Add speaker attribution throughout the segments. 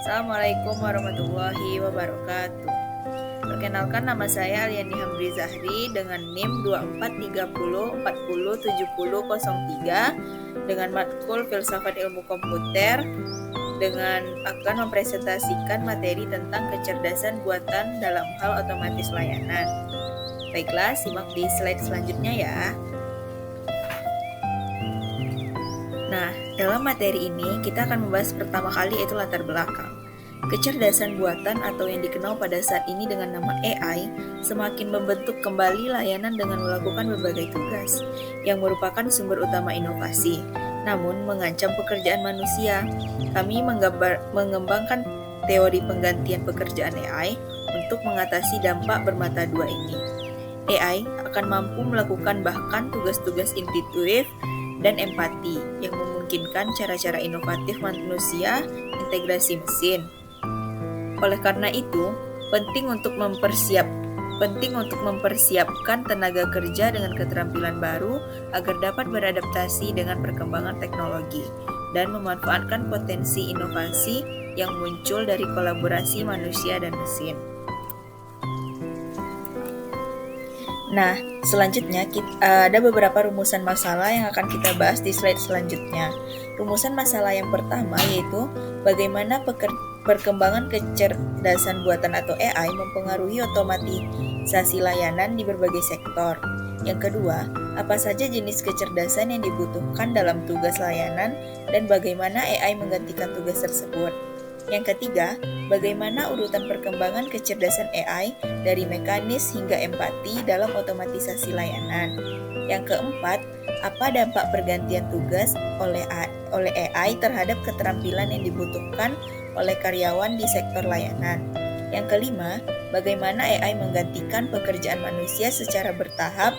Speaker 1: Assalamualaikum warahmatullahi wabarakatuh. Perkenalkan, nama saya Aliani Hamdi Zahri dengan NIM 2430407003 dengan matkul Filsafat Ilmu Komputer dengan akan mempresentasikan materi tentang kecerdasan buatan dalam hal otomatis layanan. Baiklah, simak di slide selanjutnya ya. Nah, dalam materi ini kita akan membahas pertama kali yaitu latar belakang. Kecerdasan buatan atau yang dikenal pada saat ini dengan nama AI semakin membentuk kembali layanan dengan melakukan berbagai tugas yang merupakan sumber utama inovasi, namun mengancam pekerjaan manusia. Kami mengembangkan teori penggantian pekerjaan AI untuk mengatasi dampak bermata dua ini. AI akan mampu melakukan bahkan tugas-tugas intuitif dan empati yang memungkinkan cara-cara inovatif manusia integrasi mesin. Oleh karena itu, penting untuk mempersiapkan tenaga kerja dengan keterampilan baru agar dapat beradaptasi dengan perkembangan teknologi dan memanfaatkan potensi inovasi yang muncul dari kolaborasi manusia dan mesin. Nah, selanjutnya ada beberapa rumusan masalah yang akan kita bahas di slide selanjutnya. Rumusan masalah yang pertama yaitu bagaimana perkembangan kecerdasan buatan atau AI mempengaruhi otomatisasi layanan di berbagai sektor. Yang kedua, apa saja jenis kecerdasan yang dibutuhkan dalam tugas layanan dan bagaimana AI menggantikan tugas tersebut. Yang ketiga, bagaimana urutan perkembangan kecerdasan AI dari mekanis hingga empati dalam otomatisasi layanan. Yang keempat, apa dampak pergantian tugas oleh AI terhadap keterampilan yang dibutuhkan oleh karyawan di sektor layanan. Yang kelima, bagaimana AI menggantikan pekerjaan manusia secara bertahap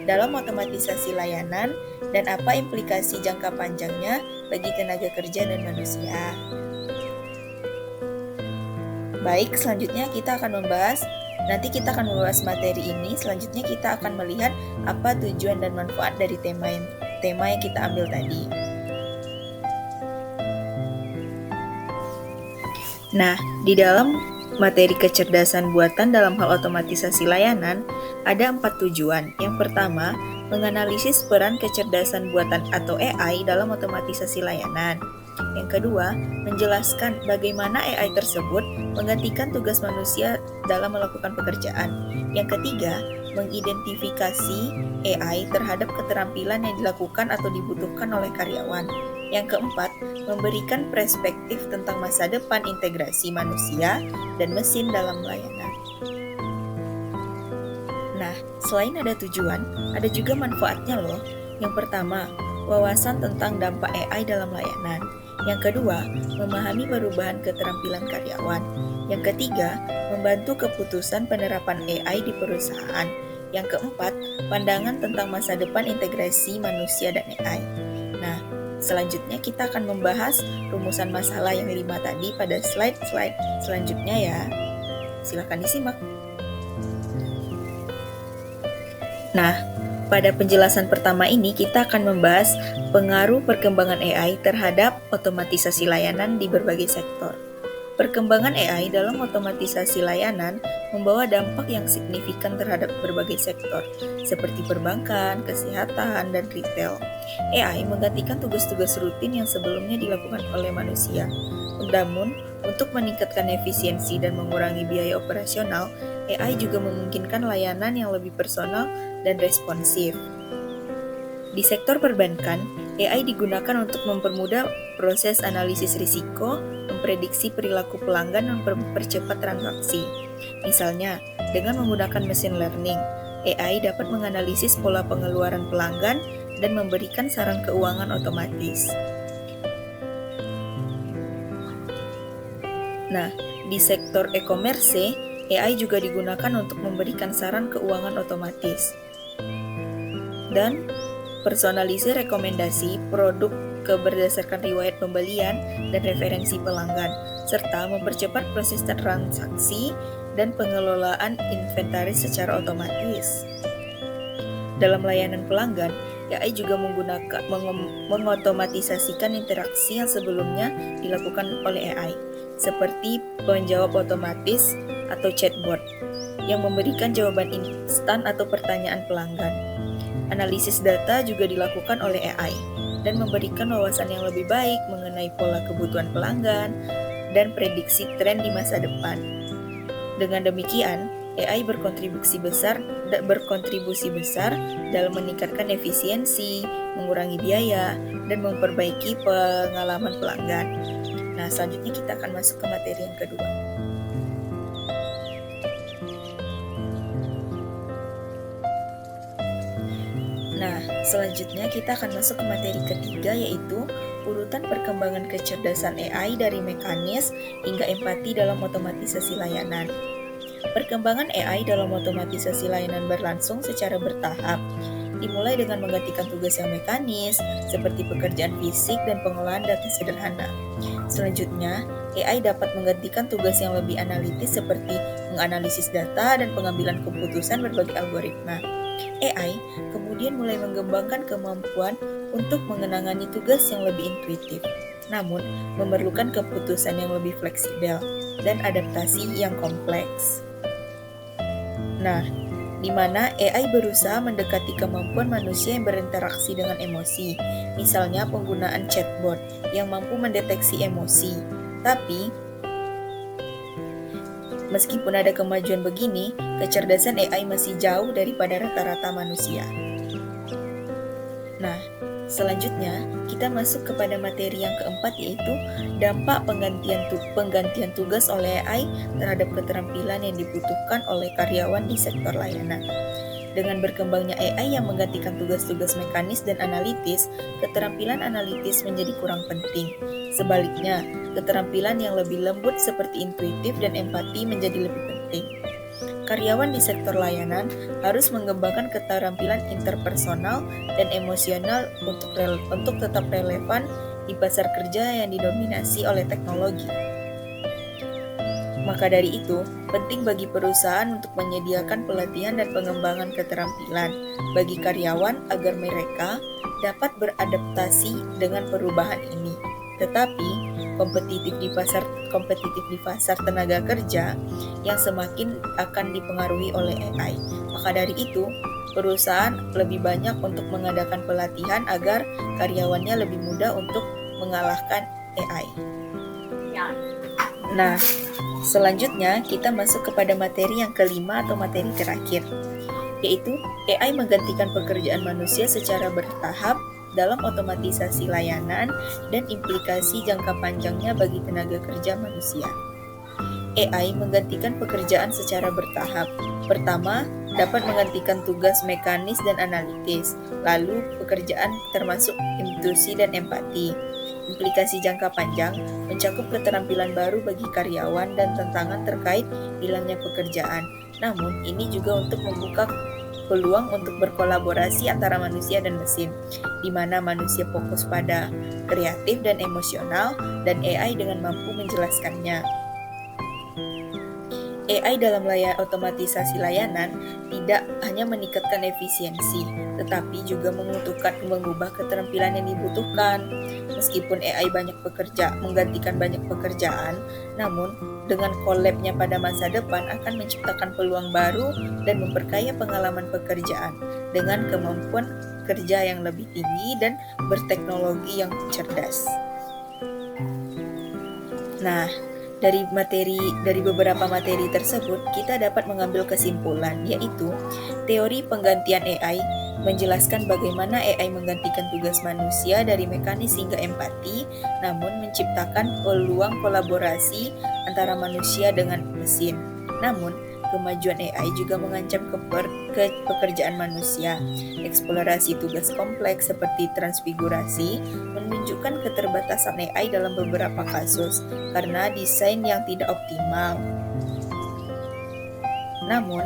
Speaker 1: dalam otomatisasi layanan dan apa implikasi jangka panjangnya bagi tenaga kerja dan manusia. Baik, selanjutnya kita akan membahas materi ini. Selanjutnya kita akan melihat apa tujuan dan manfaat dari tema yang kita ambil tadi. Nah, di dalam materi kecerdasan buatan dalam hal otomatisasi layanan, ada 4 tujuan. Yang pertama, menganalisis peran kecerdasan buatan atau AI dalam otomatisasi layanan. Yang kedua, menjelaskan bagaimana AI tersebut menggantikan tugas manusia dalam melakukan pekerjaan. Yang ketiga, mengidentifikasi AI terhadap keterampilan yang dilakukan atau dibutuhkan oleh karyawan. Yang keempat, memberikan perspektif tentang masa depan integrasi manusia dan mesin dalam layanan. Nah, selain ada tujuan, ada juga manfaatnya loh. Yang pertama, wawasan tentang dampak AI dalam layanan. Yang kedua, memahami perubahan keterampilan karyawan. Yang ketiga, membantu keputusan penerapan AI di perusahaan. Yang keempat, pandangan tentang masa depan integrasi manusia dan AI. Nah, selanjutnya kita akan membahas rumusan masalah yang 5 tadi pada slide selanjutnya ya. Silakan disimak. Nah, pada penjelasan pertama ini kita akan membahas pengaruh perkembangan AI terhadap otomatisasi layanan di berbagai sektor. Perkembangan AI dalam otomatisasi layanan membawa dampak yang signifikan terhadap berbagai sektor, seperti perbankan, kesehatan, dan retail. AI menggantikan tugas-tugas rutin yang sebelumnya dilakukan oleh manusia. Namun, untuk meningkatkan efisiensi dan mengurangi biaya operasional, AI juga memungkinkan layanan yang lebih personal dan responsif. Di sektor perbankan, AI digunakan untuk mempermudah proses analisis risiko, memprediksi perilaku pelanggan, dan mempercepat transaksi. Misalnya, dengan menggunakan machine learning, AI dapat menganalisis pola pengeluaran pelanggan dan memberikan saran keuangan otomatis. Nah, di sektor e-commerce, AI juga digunakan untuk memberikan saran keuangan otomatis dan personalisir rekomendasi produk berdasarkan riwayat pembelian dan referensi pelanggan, serta mempercepat proses transaksi dan pengelolaan inventaris secara otomatis. Dalam layanan pelanggan, AI juga mengotomatisasikan interaksi yang sebelumnya dilakukan oleh AI. seperti penjawab otomatis atau chatbot yang memberikan jawaban instan atau pertanyaan pelanggan. Analisis data juga dilakukan oleh AI dan memberikan wawasan yang lebih baik mengenai pola kebutuhan pelanggan dan prediksi tren di masa depan. Dengan demikian, AI berkontribusi besar dalam meningkatkan efisiensi, mengurangi biaya, dan memperbaiki pengalaman pelanggan. Nah, selanjutnya kita akan masuk ke materi yang kedua. Nah, selanjutnya kita akan masuk ke materi ketiga, yaitu urutan perkembangan kecerdasan AI dari mekanis hingga empati dalam otomatisasi layanan. Perkembangan AI dalam otomatisasi layanan berlangsung secara bertahap, dimulai dengan menggantikan tugas yang mekanis, seperti pekerjaan fisik dan pengolahan data sederhana. Selanjutnya, AI dapat menggantikan tugas yang lebih analitis seperti menganalisis data dan pengambilan keputusan berbagai algoritma. AI kemudian mulai mengembangkan kemampuan untuk mengenangani tugas yang lebih intuitif, namun memerlukan keputusan yang lebih fleksibel dan adaptasi yang kompleks. Nah, di mana AI berusaha mendekati kemampuan manusia yang berinteraksi dengan emosi, misalnya penggunaan chatbot yang mampu mendeteksi emosi. Tapi, meskipun ada kemajuan begini, kecerdasan AI masih jauh daripada rata-rata manusia. Nah, selanjutnya kita masuk kepada materi yang keempat, yaitu dampak penggantian tugas oleh AI terhadap keterampilan yang dibutuhkan oleh karyawan di sektor layanan. Dengan berkembangnya AI yang menggantikan tugas-tugas mekanis dan analitis, keterampilan analitis menjadi kurang penting. Sebaliknya, keterampilan yang lebih lembut seperti intuitif dan empati menjadi lebih penting. Karyawan di sektor layanan harus mengembangkan keterampilan interpersonal dan emosional untuk tetap relevan di pasar kerja yang didominasi oleh teknologi. Maka dari itu, penting bagi perusahaan untuk menyediakan pelatihan dan pengembangan keterampilan bagi karyawan agar mereka dapat beradaptasi dengan perubahan ini. Tetapi, kompetitif di pasar tenaga kerja yang semakin akan dipengaruhi oleh AI. Maka dari itu, perusahaan lebih banyak untuk mengadakan pelatihan agar karyawannya lebih mudah untuk mengalahkan AI. Nah, selanjutnya kita masuk kepada materi yang kelima atau materi terakhir, yaitu AI menggantikan pekerjaan manusia secara bertahap dalam otomatisasi layanan dan implikasi jangka panjangnya bagi tenaga kerja manusia. AI menggantikan pekerjaan secara bertahap. Pertama, dapat menggantikan tugas mekanis dan analitis, lalu pekerjaan termasuk intuisi dan empati. Implikasi jangka panjang mencakup keterampilan baru bagi karyawan dan tantangan terkait hilangnya pekerjaan. Namun, ini juga untuk membuka peluang untuk berkolaborasi antara manusia dan mesin, di mana manusia fokus pada kreatif dan emosional, dan AI dengan mampu menjelaskannya. AI dalam otomatisasi layanan tidak hanya meningkatkan efisiensi, tetapi juga mengubah keterampilan yang dibutuhkan. Meskipun AI menggantikan banyak pekerjaan, namun dengan collab-nya pada masa depan akan menciptakan peluang baru dan memperkaya pengalaman pekerjaan dengan kemampuan kerja yang lebih tinggi dan berteknologi yang cerdas. Nah, dari beberapa materi tersebut kita dapat mengambil kesimpulan, yaitu teori penggantian AI menjelaskan bagaimana AI menggantikan tugas manusia dari mekanis hingga empati, namun menciptakan peluang kolaborasi antara manusia dengan mesin. Namun, kemajuan AI juga mengancam pekerjaan manusia. Eksplorasi tugas kompleks seperti transfigurasi menunjukkan keterbatasan AI dalam beberapa kasus karena desain yang tidak optimal. Namun,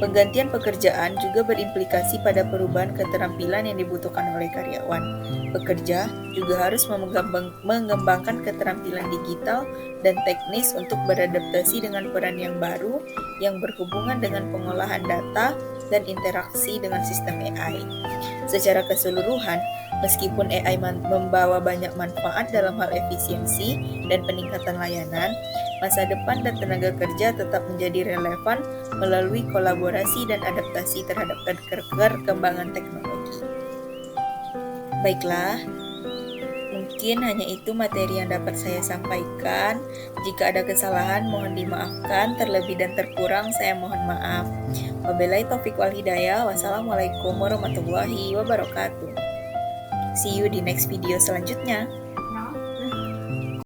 Speaker 1: penggantian pekerjaan juga berimplikasi pada perubahan keterampilan yang dibutuhkan oleh karyawan. Pekerja juga harus mengembangkan keterampilan digital dan teknis untuk beradaptasi dengan peran yang baru yang berhubungan dengan pengolahan data dan interaksi dengan sistem AI. Secara keseluruhan, meskipun AI membawa banyak manfaat dalam hal efisiensi dan peningkatan layanan, masa depan dan tenaga kerja tetap menjadi relevan melalui kolaborasi dan adaptasi terhadap perkembangan teknologi. Baiklah, mungkin hanya itu materi yang dapat saya sampaikan. Jika ada kesalahan, mohon dimaafkan. Terlebih dan terkurang, saya mohon maaf. Wabillahi taufiq wal hidayah. Wassalamualaikum warahmatullahi wabarakatuh. See you di next video selanjutnya.